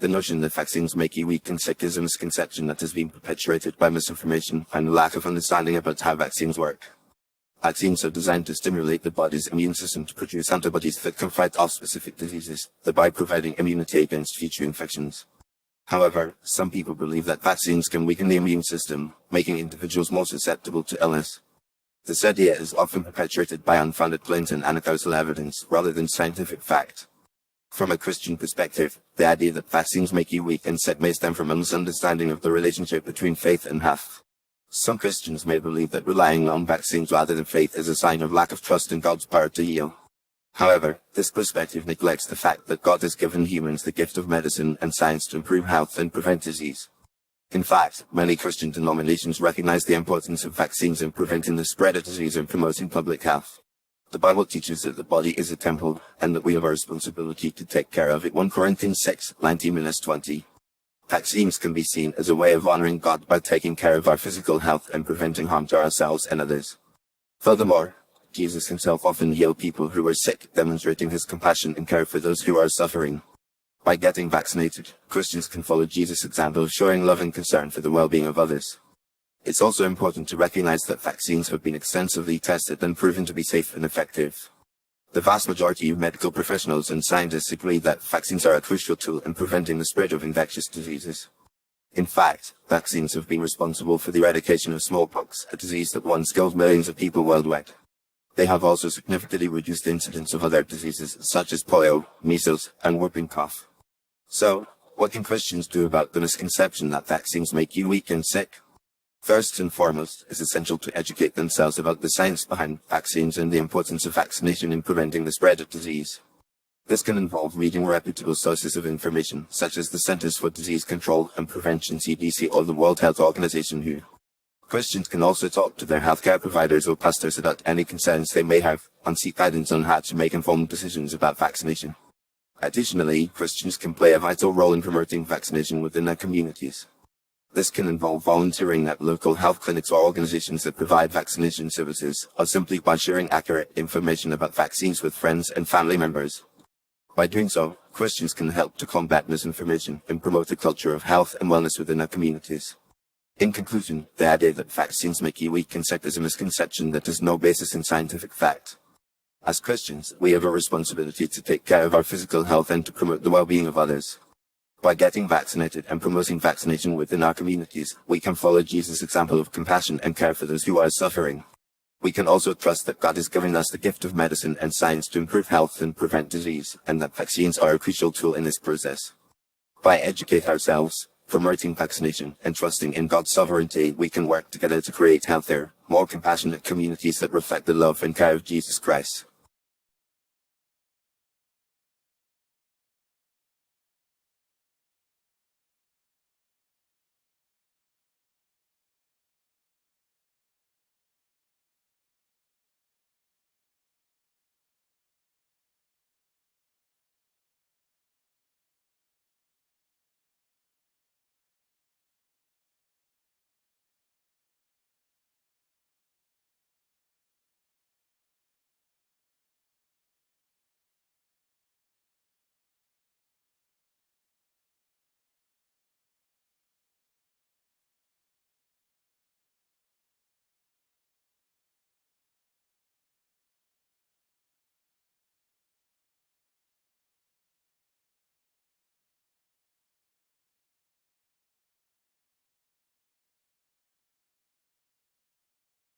The notion that vaccines make you weak and sick is a misconception that has been perpetuated by misinformation and a lack of understanding about how vaccines work. Vaccines are designed to stimulate the body's immune system to produce antibodies that can fight off specific diseases, thereby providing immunity against future infections. However, some people believe that vaccines can weaken the immune system, making individuals more susceptible to illness. This idea is often perpetuated by unfounded claims and anecdotal evidence rather than scientific fact. From a Christian perspective, the idea that vaccines make you weak and sick may stem from a misunderstanding of the relationship between faith and health. Some Christians may believe that relying on vaccines rather than faith is a sign of lack of trust in God's power to heal. However, this perspective neglects the fact that God has given humans the gift of medicine and science to improve health and prevent disease. In fact, many Christian denominations recognize the importance of vaccines in preventing the spread of disease and promoting public health. The Bible teaches that the body is a temple, and that we have a responsibility to take care of it. 1 Corinthians 6:19-20. Vaccines can be seen as a way of honoring God by taking care of our physical health and preventing harm to ourselves and others. Furthermore, Jesus himself often healed people who were sick, demonstrating his compassion and care for those who are suffering. By getting vaccinated, Christians can follow Jesus' example of showing love and concern for the well-being of others. It's also important to recognize that vaccines have been extensively tested and proven to be safe and effective. The vast majority of medical professionals and scientists agree that vaccines are a crucial tool in preventing the spread of infectious diseases. In fact, vaccines have been responsible for the eradication of smallpox, a disease that once killed millions of people worldwide. They have also significantly reduced the incidence of other diseases such as polio, measles, and whooping cough. So, what can Christians do about the misconception that vaccines make you weak and sick? First and foremost, it's essential to educate themselves about the science behind vaccines and the importance of vaccination in preventing the spread of disease. This can involve reading reputable sources of information, such as the Centers for Disease Control and Prevention (CDC) or the World Health Organization (WHO). Christians can also talk to their healthcare providers or pastors about any concerns they may have, and seek guidance on how to make informed decisions about vaccination. Additionally, Christians can play a vital role in promoting vaccination within their communities. This can involve volunteering at local health clinics or organizations that provide vaccination services, or simply by sharing accurate information about vaccines with friends and family members. By doing so, Christians can help to combat misinformation and promote a culture of health and wellness within their communities. In conclusion, the idea that vaccines make you weak and sick is a misconception that has no basis in scientific fact. As Christians, we have a responsibility to take care of our physical health and to promote the well-being of others. By getting vaccinated and promoting vaccination within our communities, we can follow Jesus' example of compassion and care for those who are suffering. We can also trust that God has given us the gift of medicine and science to improve health and prevent disease, and that vaccines are a crucial tool in this process. By educating ourselves, promoting vaccination, and trusting in God's sovereignty, we can work together to create healthier, more compassionate communities that reflect the love and care of Jesus Christ.